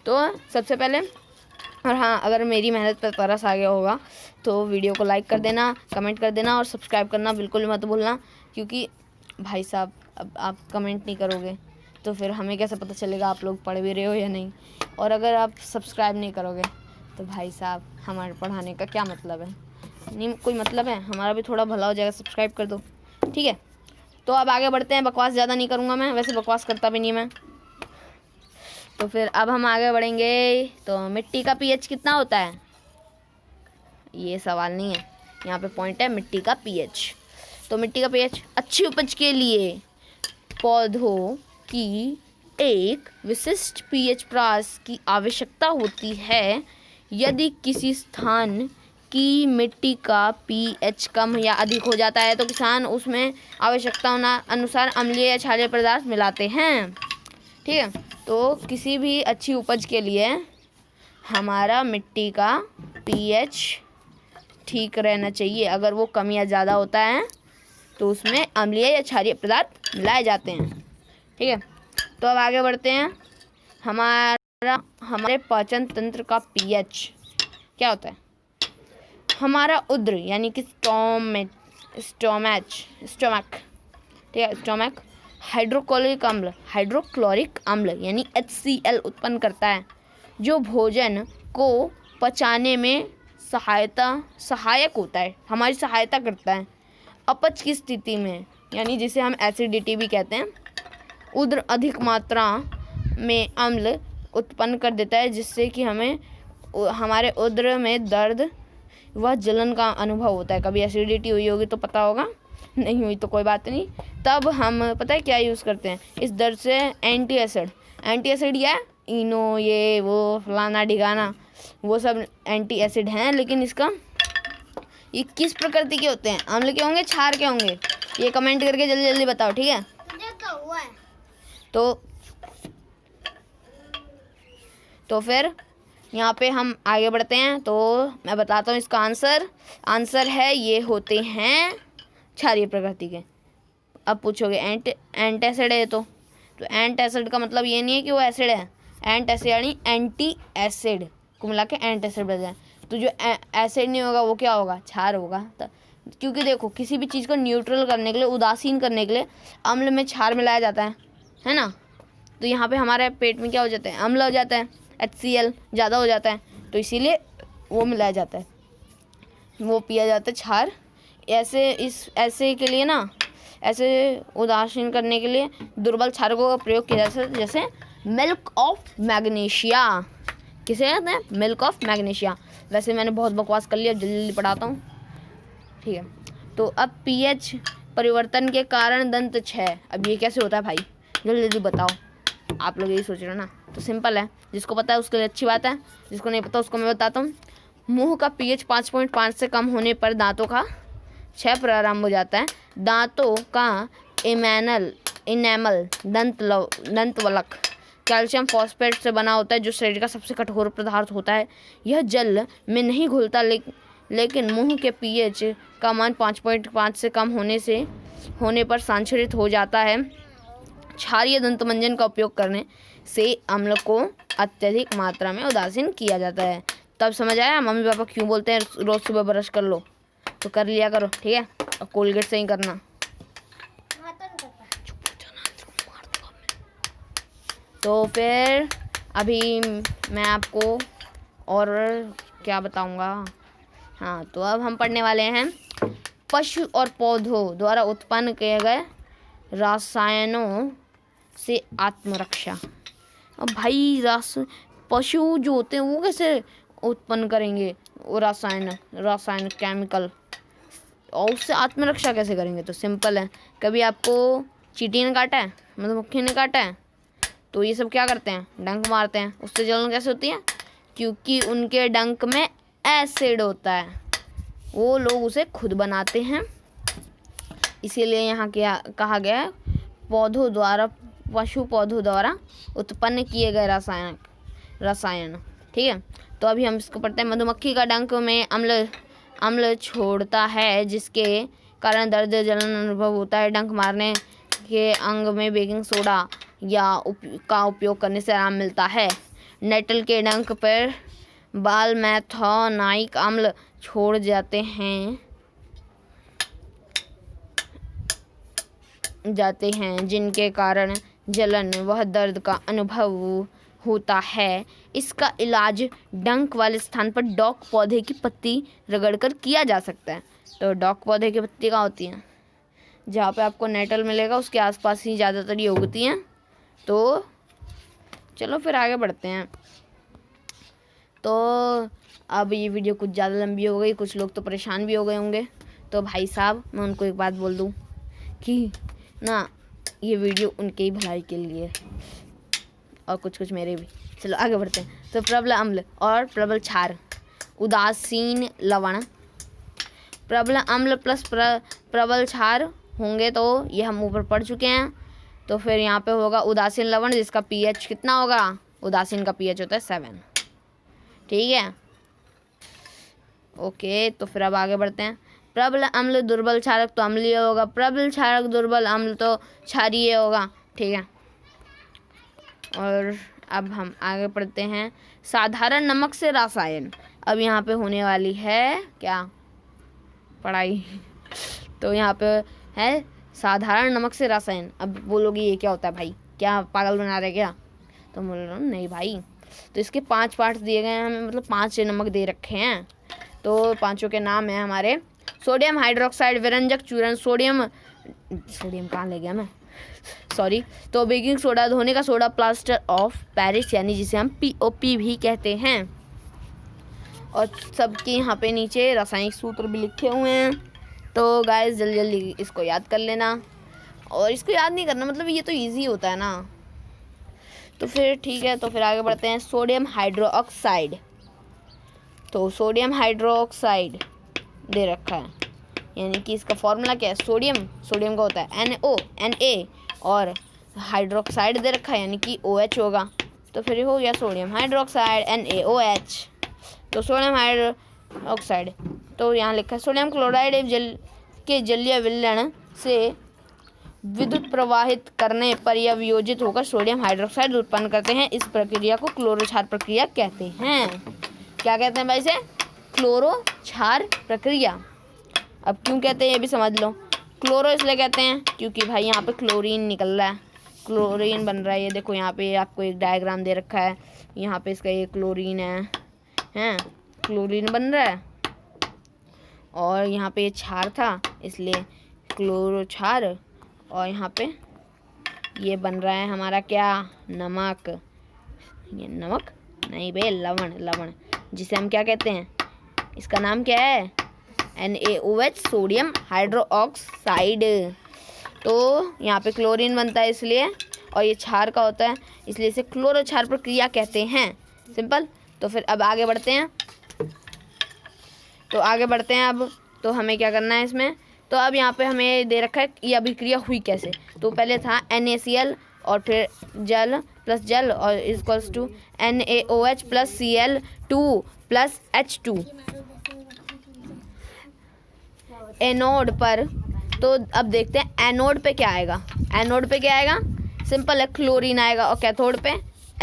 तो सबसे पहले, और हाँ, अगर मेरी मेहनत पर तरस आ गया होगा तो वीडियो को लाइक कर देना, कमेंट कर देना और सब्सक्राइब करना बिल्कुल मत भूलना। क्योंकि भाई साहब, अब आप कमेंट नहीं करोगे तो फिर हमें कैसे पता चलेगा आप लोग पढ़ भी रहे हो या नहीं। और अगर आप सब्सक्राइब नहीं करोगे तो भाई साहब हमारे पढ़ाने का क्या मतलब है? नहीं कोई मतलब है, हमारा भी थोड़ा भला हो जाएगा। सब्सक्राइब कर दो। ठीक है, तो अब आगे बढ़ते हैं। बकवास ज़्यादा नहीं करूँगा मैं, वैसे बकवास करता भी नहीं मैं। तो फिर अब हम आगे बढ़ेंगे। तो मिट्टी का pH कितना होता है? ये सवाल नहीं है, यहाँ पे पॉइंट है मिट्टी का pH। तो मिट्टी का pH अच्छी उपज के लिए पौधों की एक विशिष्ट pH प्रास की आवश्यकता होती है। यदि किसी स्थान की मिट्टी का pH कम या अधिक हो जाता है तो किसान उसमें आवश्यकता अनुसार अम्लीय या क्षारीय पदार्थ मिलाते हैं। ठीक है, तो किसी भी अच्छी उपज के लिए हमारा मिट्टी का pH ठीक रहना चाहिए। अगर वो कम या ज़्यादा होता है तो उसमें अम्लीय या क्षारीय पदार्थ मिलाए जाते हैं। ठीक है, तो अब आगे बढ़ते हैं। हमारे पाचन तंत्र का pH क्या होता है? हमारा उदर यानी कि स्टोमक, ठीक है, स्टोमक हाइड्रोक्लोरिक अम्ल यानी HCl उत्पन्न करता है, जो भोजन को पचाने में सहायक होता है, हमारी सहायता करता है। अपच की स्थिति में, यानी जिसे हम एसिडिटी भी कहते हैं, उदर अधिक मात्रा में अम्ल उत्पन्न कर देता है, जिससे कि हमारे उदर में दर्द व जलन का अनुभव होता है। कभी एसिडिटी हुई होगी तो पता होगा, नहीं हुई तो कोई बात नहीं। तब हम पता है क्या यूज़ करते हैं इस दर्द से? एंटी एसिड या इनो, ये वो फलाना ढिगाना, वो सब एंटी एसिड हैं। लेकिन ये किस प्रकृति के होते हैं? अम्ल के होंगे, क्षार के होंगे? ये कमेंट करके जल्दी जल्दी बताओ। ठीक है, तो फिर यहाँ पे हम आगे बढ़ते हैं। तो मैं बताता हूँ इसका आंसर है ये होते हैं क्षारीय प्रकृति के। अब पूछोगे एंट एसिड है तो एंट एसिड का मतलब ये नहीं है कि वो एसिड है। एंट एसिड यानी एंटी एसिड को मिला के एंट एसिड बन जाए। तो जो एसिड नहीं होगा वो क्या होगा? क्षार होगा। क्योंकि देखो, किसी भी चीज़ को न्यूट्रल करने के लिए, उदासीन करने के लिए अम्ल में क्षार मिलाया जाता है ना। तो यहाँ पे हमारे पेट में क्या हो जाता है? अम्ल हो जाता है, HCl ज़्यादा हो जाता है, तो इसीलिए वो मिलाया जाता है, वो पिया जाता है क्षार। ऐसे के लिए ना, ऐसे उदासीन करने के लिए दुर्बल क्षारकों का प्रयोग किया जाता है, जैसे मिल्क ऑफ मैग्नीशिया किसे कहते हैं? Milk of magnesia. वैसे मैंने बहुत बकवास कर लिया, जल्दी जल्दी पढ़ाता हूँ, ठीक है। तो अब पीएच परिवर्तन के कारण दंत क्षय, अब ये कैसे होता है भाई, जल्दी जल्दी बताओ। आप लोग यही सोच रहे हो ना, तो सिंपल है, जिसको पता है उसके लिए अच्छी बात है, जिसको नहीं पता उसको मैं बताता हूँ। मुंह का पीएच 5.5 से कम होने पर दांतों का क्षय प्रारंभ हो जाता है। दांतों का इनेमल दंतवलक कैल्शियम फॉस्फेट से बना होता है, जो शरीर का सबसे कठोर पदार्थ होता है। यह जल में नहीं घुलता, लेकिन मुंह के पीएच का मान 5.5 से कम होने पर संशोधित हो जाता है। क्षारीय दंतमंजन का उपयोग करने से अम्ल को अत्यधिक मात्रा में उदासीन किया जाता है। तब समझ आया मम्मी पापा क्यों बोलते हैं रोज सुबह ब्रश कर लो, तो कर लिया करो, ठीक है। और कोलगेट से ही करना। तो फिर अभी मैं आपको और क्या बताऊंगा। हाँ, तो अब हम पढ़ने वाले हैं पशु और पौधों द्वारा उत्पन्न किए गए रसायनों से आत्मरक्षा। अब भाई पशु जो होते हैं वो कैसे उत्पन्न करेंगे वो रसायन केमिकल, और उससे आत्मरक्षा कैसे करेंगे? तो सिंपल है, कभी आपको चींटी ने काटा है, मधुमक्खी ने काटा है, तो ये सब क्या करते हैं? डंक मारते हैं। उससे जलन कैसे होती है? क्योंकि उनके डंक में एसिड होता है, वो लोग उसे खुद बनाते हैं। इसीलिए यहाँ क्या कहा गया है, पशु पौधों द्वारा उत्पन्न किए गए रसायन, ठीक है। तो अभी हम इसको पढ़ते हैं। मधुमक्खी का डंक में अम्ल छोड़ता है, जिसके कारण दर्द जलन अनुभव होता है। डंक मारने के अंग में बेकिंग सोडा का उपयोग करने से आराम मिलता है। नेटल के डंक पर बाल मैथोनाइक अम्ल छोड़ जाते हैं, जिनके कारण जलन व दर्द का अनुभव होता है। इसका इलाज डंक वाले स्थान पर डॉक पौधे की पत्ती रगड़कर किया जा सकता है। तो डॉक पौधे की पत्ती कहाँ होती हैं? जहाँ पे आपको नेटल मिलेगा उसके आसपास ही ज़्यादातर ये उगती हैं। तो चलो फिर आगे बढ़ते हैं। तो अब ये वीडियो कुछ ज़्यादा लंबी हो गई, कुछ लोग तो परेशान भी हो गए होंगे। तो भाई साहब मैं उनको एक बात बोल दूँ कि ना, ये वीडियो उनके ही भलाई के लिए और कुछ मेरे भी। चलो आगे बढ़ते हैं। तो प्रबल अम्ल और प्रबल क्षार, उदासीन लवण, प्रबल अम्ल प्लस प्रबल क्षार होंगे, तो ये हम ऊपर पढ़ चुके हैं। तो फिर यहाँ पे होगा उदासीन लवण, जिसका पीएच कितना होगा? उदासीन का पीएच होता है 7, ठीक है। ओके, तो फिर अब आगे बढ़ते हैं। प्रबल अम्ल दुर्बल क्षारक तो अम्लीय होगा, प्रबल क्षारक दुर्बल अम्ल तो क्षारीय होगा, ठीक है। और अब हम आगे पढ़ते हैं साधारण नमक से रसायन। अब यहाँ पे होने वाली है क्या पढ़ाई। तो यहाँ पे है साधारण नमक से रसायन। अब बोलोगे ये क्या होता है भाई, क्या पागल बना रहे क्या? तो बोल रहा हूँ नहीं भाई। तो इसके 5 पार्ट्स दिए गए हैं हमें, मतलब 5 नमक दे रखे हैं। तो पांचों के नाम हैं हमारे सोडियम हाइड्रोक्साइड, विरंजक चूर्ण, सोडियम कहाँ ले गया मैं, सॉरी। तो बेकिंग सोडा, धोने का सोडा, प्लास्टर ऑफ पेरिस यानी जिसे हम POP भी कहते हैं। और सबके यहाँ पे नीचे रासायनिक सूत्र भी लिखे हुए हैं। तो गाइस जल्दी जल्दी इसको याद कर लेना, और इसको याद नहीं करना, मतलब ये तो इजी होता है ना। तो फिर ठीक है, तो फिर आगे बढ़ते हैं। सोडियम हाइड्रोक्साइड, तो सोडियम हाइड्रोक्साइड दे रखा है, यानी कि इसका फॉर्मूला क्या है? सोडियम का होता है Na, और हाइड्रोक्साइड दे रखा है यानी कि OH होगा। तो फिर हो गया सोडियम हाइड्रोक्साइड NaOH। तो सोडियम हाइड्रोक्साइड, तो यहाँ लिखा है सोडियम क्लोराइड जल के जलीय विलयन से विद्युत प्रवाहित करने पर यह वियोजित होकर सोडियम हाइड्रोक्साइड उत्पन्न करते हैं। इस प्रक्रिया को क्लोरो क्षार प्रक्रिया कहते हैं। क्या कहते हैं भाई से? क्लोरो क्षार प्रक्रिया। अब क्यों कहते हैं ये भी समझ लो। क्लोरो इसलिए कहते हैं क्योंकि भाई यहाँ पे क्लोरीन निकल रहा है, क्लोरीन बन रहा है। ये देखो यहाँ पे आपको एक डायग्राम दे रखा है, यहाँ पे इसका ये क्लोरीन है क्लोरीन बन रहा है, और यहाँ पे ये क्षार था इसलिए क्लोरो क्षार, और यहाँ पे ये बन रहा है हमारा क्या? नमक। ये नहीं बे, लवण, लवण जिसे हम क्या कहते हैं, इसका नाम क्या है, NaOH, सोडियम हाइड्रोक्साइड। तो यहाँ पे क्लोरीन बनता है इसलिए, और ये क्षार का होता है इसलिए इसे क्लोरोक्षार प्रक्रिया कहते हैं। सिंपल। तो फिर अब आगे बढ़ते हैं, अब तो हमें क्या करना है इसमें। तो अब यहाँ पे हमें दे रखा है ये अभिक्रिया हुई कैसे। तो पहले था NaCl और फिर जल प्लस जल और equals to NaOH plus Cl2 plus H2 anode पर। तो अब देखते हैं एनोड पे क्या आएगा। एनोड पे क्या आएगा, सिंपल है, क्लोरीन आएगा। और कैथोड पे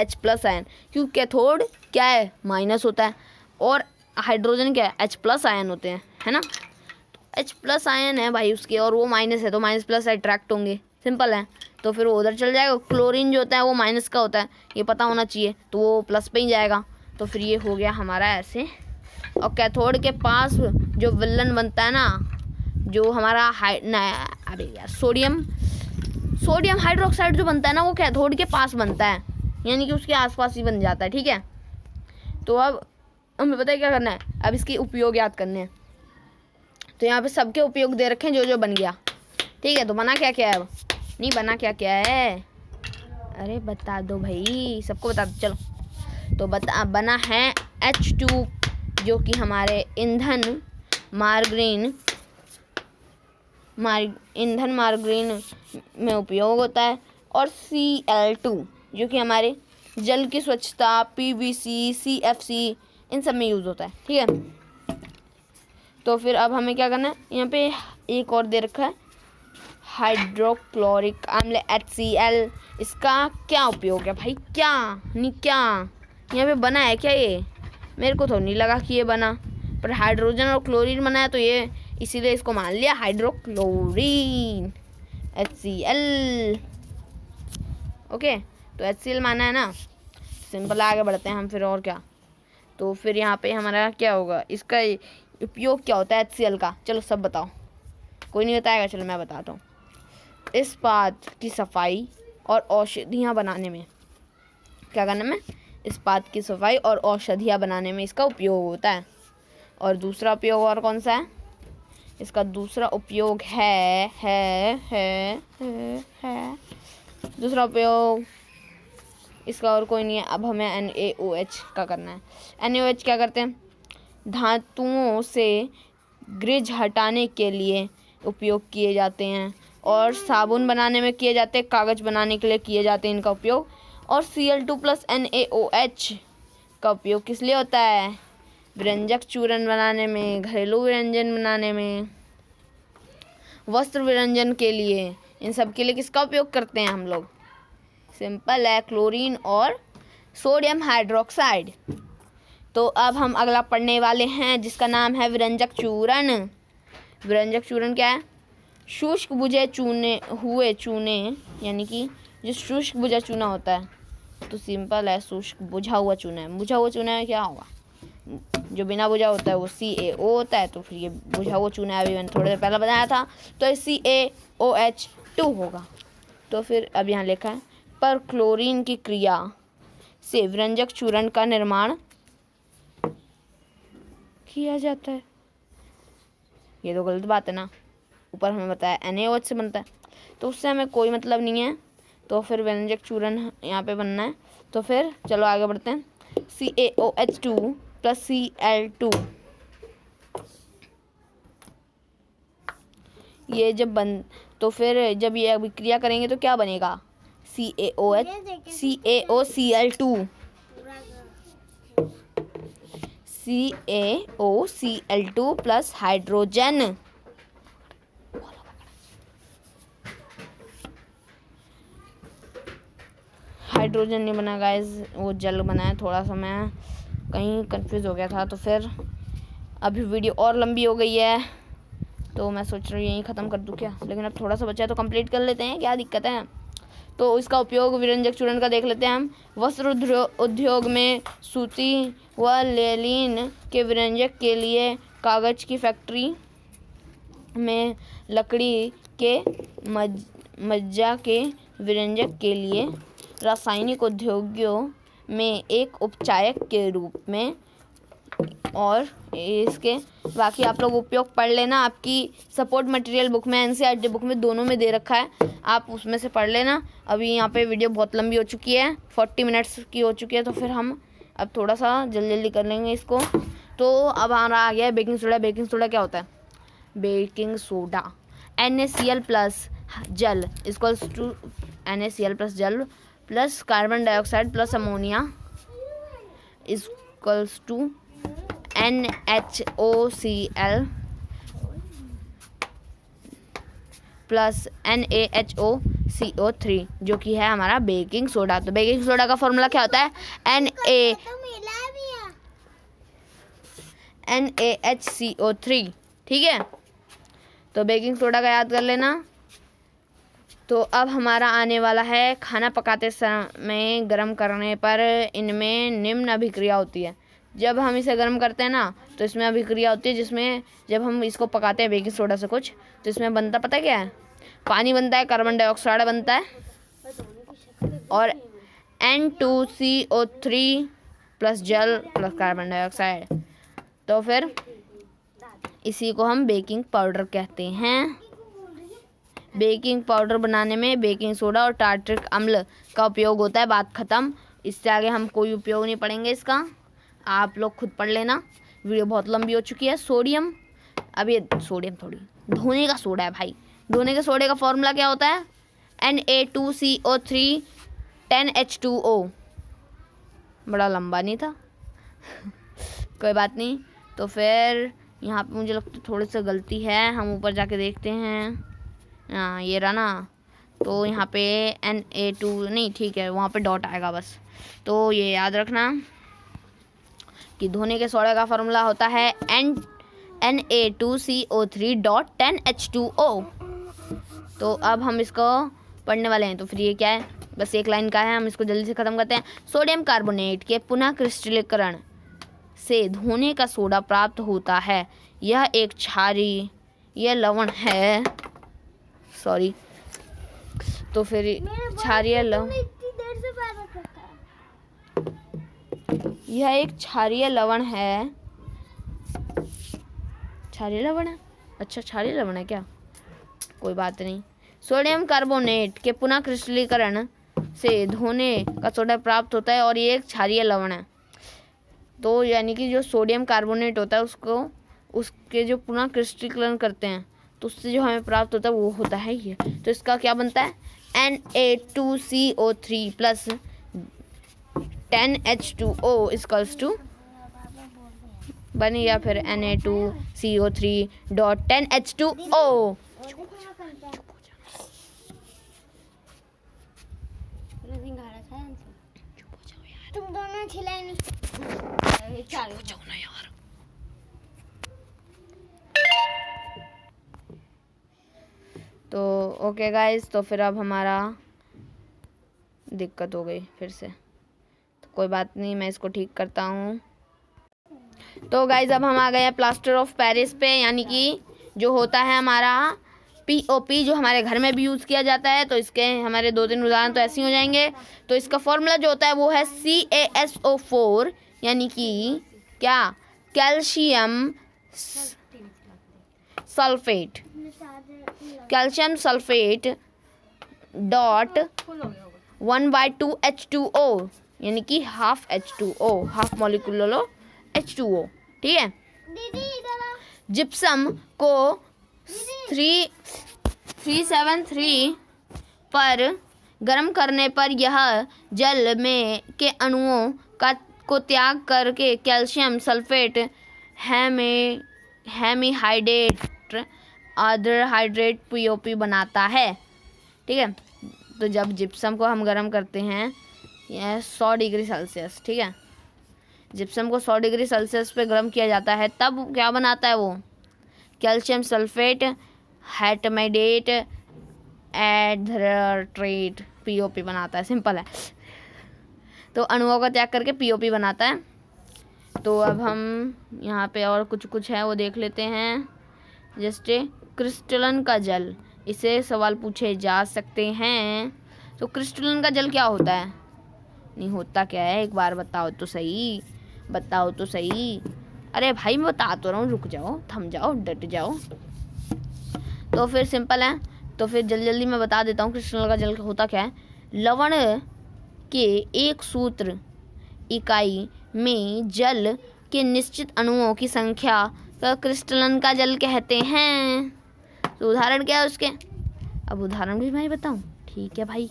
H प्लस आयन, क्योंकि कैथोड क्या है, माइनस होता है, और हाइड्रोजन क्या है, H प्लस आयन होते हैं, है ना। तो H प्लस आयन है भाई उसके, और वो माइनस है तो माइनस प्लस अट्रैक्ट होंगे। सिंपल है। तो फिर वो उधर चल जाएगा। क्लोरीन जो होता है वो माइनस का होता है, ये पता होना चाहिए, तो वो प्लस पे ही जाएगा। तो फिर ये हो गया हमारा ऐसे। और कैथोड के पास जो विलन बनता है ना, जो हमारा अरे यार सोडियम हाइड्रोक्साइड जो बनता है ना, वो कैथोड के पास बनता है, यानी कि उसके आसपास ही बन जाता है। ठीक है। तो अब हमें पता है क्या करना है, अब इसके उपयोग याद करने हैं। तो यहाँ पे सबके उपयोग दे रखे हैं जो जो बन गया। ठीक है। तो बना क्या क्या है, अब नहीं बना क्या क्या है, अरे बता दो भाई, सबको बता दो। चलो तो बना है H2 जो कि हमारे ईंधन मार्गरीन में उपयोग होता है, और Cl2 जो कि हमारे जल की स्वच्छता, PVC, CFC इन सब में यूज़ होता है। ठीक है। तो फिर अब हमें क्या करना है, यहाँ पे एक और दे रखा है हाइड्रोक्लोरिक अम्ल HCl। इसका क्या उपयोग है भाई, क्या नहीं क्या यहाँ पे बना है क्या, ये मेरे को तो नहीं लगा कि ये बना, पर हाइड्रोजन और क्लोरीन बना है तो ये इसीलिए इसको मान लिया हाइड्रोक्लोरीन HCl। ओके। तो HCl माना है ना, सिंपल। आगे बढ़ते हैं हम फिर, और क्या। तो फिर यहाँ पे हमारा क्या होगा, इसका उपयोग क्या होता है HCl का, चलो सब बताओ। कोई नहीं बताएगा, चलो मैं बताता हूँ। इस्पात की सफाई और औषधियाँ बनाने में क्या करने में, इस्पात की सफाई और औषधियाँ बनाने में इसका उपयोग होता है। और दूसरा उपयोग और कौन सा है, इसका दूसरा उपयोग है दूसरा उपयोग इसका और कोई नहीं है। अब हमें NaOH का करना है। NaOH क्या करते हैं, धातुओं से ग्रिज हटाने के लिए उपयोग किए जाते हैं, और साबुन बनाने में किए जाते हैं, कागज़ बनाने के लिए किए जाते हैं इनका उपयोग। और Cl2 प्लस NaOH का उपयोग किस लिए होता है, व्यंजक चूर्ण बनाने में, घरेलू व्यंजन बनाने में, वस्त्र व्यंजन के लिए, इन सब के लिए किसका उपयोग करते हैं हम लोग, सिंपल है, क्लोरीन और सोडियम हाइड्रोक्साइड। तो अब हम अगला पढ़ने वाले हैं जिसका नाम है व्यंजक चूर्ण। व्यंजक चूर्ण क्या है, शुष्क बुझे हुए चूने, यानी कि जो शुष्क बुझा चूना होता है, तो सिंपल है, शुष्क बुझा हुआ चूना है। बुझा हुआ चूना में क्या होगा, जो बिना बुझा होता है वो CaO होता है, तो फिर ये बुझा हुआ चूना है, अभी मैंने थोड़ी देर पहले बताया था, तो ये CaOH2 होगा। तो फिर अब यहाँ लिखा है, पर क्लोरीन की क्रिया से व्यंजक चूर्ण का निर्माण किया जाता है। ये तो गलत बात है ना, ऊपर हमें बताया NaOH से बनता है, तो उससे हमें कोई मतलब नहीं है। तो फिर व्यंजक चूर्ण यहाँ पे बनना है। तो फिर चलो आगे बढ़ते हैं। CaOH2 प्लस Cl2, ये तो फिर जब ये अभिक्रिया करेंगे तो क्या बनेगा, CaOCl2 प्लस हाइड्रोजन। हाइड्रोजन नहीं बना गाइस, वो जल बना है। थोड़ा सा मैं कहीं कंफ्यूज हो गया था। तो फिर अभी वीडियो और लंबी हो गई है, तो मैं सोच रही हूँ यहीं ख़त्म कर दूँ क्या, लेकिन अब थोड़ा सा बचा है तो कंप्लीट कर लेते हैं, क्या दिक्कत है। तो इसका उपयोग व्यंजक चूर्ण का देख लेते हैं हम। वस्त्र उद्योग में सूती व लेलिन के व्यंजक के लिए, कागज़ की फैक्ट्री में लकड़ी के मज्जा के व्यंजक के लिए, रासायनिक उद्योगों में एक उपचायक के रूप में। और इसके बाकी आप लोग उपयोग पढ़ लेना, आपकी सपोर्ट मटेरियल बुक में, एनसीईआरटी बुक में, दोनों में दे रखा है, आप उसमें से पढ़ लेना। अभी यहाँ पे वीडियो बहुत लंबी हो चुकी है, 40 मिनट्स की हो चुकी है, तो फिर हम अब थोड़ा सा जल्दी कर लेंगे इसको। तो अब हमारा आ गया है बेकिंग सोडा। बेकिंग सोडा क्या होता है? बेकिंग सोडा NaCl प्लस जल इक्वल्स टू NaCl प्लस जल plus carbon dioxide plus ammonia equals to NaHOCl plus NaHOCO3, जो कि है हमारा बेकिंग सोडा। तो बेकिंग सोडा का फॉर्मूला क्या होता है? NaHCO3, ठीक है। तो बेकिंग सोडा का याद कर लेना। तो अब हमारा आने वाला है खाना पकाते समय गर्म करने पर इनमें निम्न अभिक्रिया होती है। जब हम इसे गर्म करते हैं ना, तो इसमें अभिक्रिया होती है, जिसमें जब हम इसको पकाते हैं बेकिंग सोडा से कुछ, तो इसमें बनता पता है क्या है? पानी बनता है, कार्बन डाइऑक्साइड बनता है और N2CO3 प्लस जल प्लस कार्बन डाइऑक्साइड। तो फिर इसी को हम बेकिंग पाउडर कहते हैं। बेकिंग पाउडर बनाने में बेकिंग सोडा और टार्टरिक अम्ल का उपयोग होता है। बात ख़त्म। इससे आगे हम कोई उपयोग नहीं पढ़ेंगे इसका, आप लोग खुद पढ़ लेना। वीडियो बहुत लंबी हो चुकी है। सोडियम, अब ये सोडियम थोड़ी धोने का सोडा है भाई। धोने के सोडे का फॉर्मूला क्या होता है? Na2CO3 10H2O। बड़ा लंबा नहीं था कोई बात नहीं। तो फिर यहाँ पे मुझे लगता है थोड़ी सी गलती है, हम ऊपर जाके देखते हैं। हाँ ये रहा ना, तो यहाँ पे Na2 नहीं, ठीक है, वहाँ पे डॉट आएगा बस। तो ये याद रखना कि धोने के सोडे का फॉर्मूला होता है Na2CO3.10H2O। तो अब हम इसको पढ़ने वाले हैं। तो फिर ये क्या है? बस एक लाइन का है, हम इसको जल्दी से ख़त्म करते हैं। सोडियम कार्बोनेट के पुनः क्रिस्टलीकरण से धोने का सोडा प्राप्त होता है। यह एक क्षारीय लवण है। सॉरी, तो फिर क्षारीय लवण, यह एक क्षारीय लवण है। क्षारीय लवण है? अच्छा, क्षारीय लवण है क्या? कोई बात नहीं। सोडियम कार्बोनेट के पुनः क्रिस्टलीकरण से धोने का सोडा प्राप्त होता है और ये एक क्षारीय लवण है। तो यानी कि जो सोडियम कार्बोनेट होता है उसको, उसके जो पुनः क्रिस्टलीकरण करते हैं, तो उससे जो हमें प्राप्त होता है वो होता है ये। तो इसका क्या बनता है? Na2CO3 plus 10H2O equals to बनी, या फिर Na2CO3.10H2O। तुम दोनों खिलाए नहीं यार। तो ओके गाइस, तो फिर अब हमारा दिक्कत हो गई फिर से, तो कोई बात नहीं, मैं इसको ठीक करता हूँ। तो गाइस अब हम आ गए हैं प्लास्टर ऑफ पेरिस पे, यानी कि जो होता है हमारा POP, जो हमारे घर में भी यूज़ किया जाता है। तो इसके हमारे 2-3 उदाहरण तो ऐसे ही हो जाएंगे। तो इसका फॉर्मूला जो होता है वो है CaSO4, यानी कि क्या? Calcium sulphate. Calcium sulphate dot 1/2 H2O, यानी कि half H2O, half molecule H2O, ठीक है। जिप्सम को 373 पर गर्म करने पर यह जल में के अणुओं को त्याग करके calcium sulphate hemihydrate hydrate POP बनाता है, ठीक है। तो जब जिप्सम को हम गर्म करते हैं, यह 100 डिग्री सेल्सियस, ठीक है, जिप्सम को 100 डिग्री सेल्सियस पे गर्म किया जाता है, तब क्या बनाता है वो? कैल्शियम सल्फेट हेटमेडेट एड्रेट POP बनाता है। सिंपल है। तो अणुओं का त्याग करके POP बनाता है। तो अब हम यहाँ पे और कुछ है वो देख लेते हैं। जैसे क्रिस्टलन का जल, इसे सवाल पूछे जा सकते हैं। तो क्रिस्टलन का जल क्या होता है? नहीं होता क्या है, एक बार बताओ तो सही, बताओ तो सही। अरे भाई मैं बता तो रहा हूँ, रुक जाओ, थम जाओ, डट जाओ। तो फिर सिंपल है, तो फिर जल्दी जल्दी मैं बता देता हूँ क्रिस्टल का जल होता क्या है। लवण के एक सूत्र इकाई में जल के निश्चित अणुओं की संख्या का क्रिस्टलन का जल कहते हैं। तो उदाहरण क्या है उसके, अब उदाहरण भी मैं बताऊँ, ठीक है भाई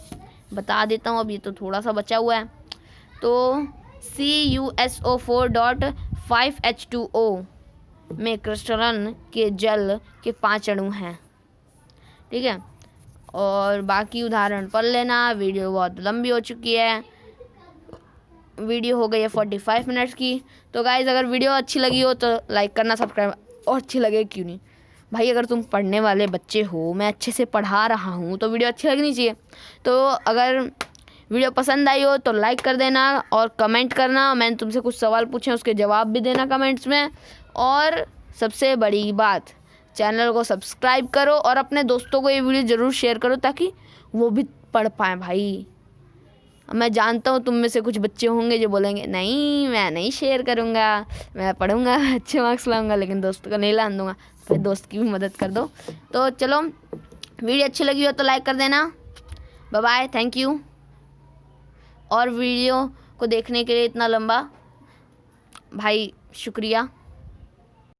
बता देता हूँ। अब ये तो थोड़ा सा बचा हुआ है। तो CuSO4.5H2O में क्रिस्टलन के जल के 5 अणु हैं, ठीक है। और बाकी उदाहरण पढ़ लेना, वीडियो बहुत लंबी हो चुकी है, वीडियो हो गई है 45 मिनट्स की। तो गाइज़ अगर वीडियो अच्छी लगी हो तो लाइक करना, सब्सक्राइब, और अच्छी लगे क्यों नहीं भाई, अगर तुम पढ़ने वाले बच्चे हो, मैं अच्छे से पढ़ा रहा हूँ तो वीडियो अच्छी लगनी चाहिए। तो अगर वीडियो पसंद आई हो तो लाइक कर देना और कमेंट करना, मैंने तुमसे कुछ सवाल पूछे उसके जवाब भी देना कमेंट्स में। और सबसे बड़ी बात, चैनल को सब्सक्राइब करो और अपने दोस्तों को ये वीडियो ज़रूर शेयर करो ताकि वो भी पढ़ पाएँ भाई। मैं जानता हूँ तुम में से कुछ बच्चे होंगे जो बोलेंगे नहीं मैं नहीं शेयर करूँगा, मैं पढ़ूँगा, अच्छे मार्क्स लाऊंगा, लेकिन दोस्त को नहीं लान दूँगा। फिर दोस्त की भी मदद कर दो। तो चलो, वीडियो अच्छी लगी हो तो लाइक कर देना। Bye bye, thank you. और वीडियो को देखने के लिए इतना लंबा भाई शुक्रिया।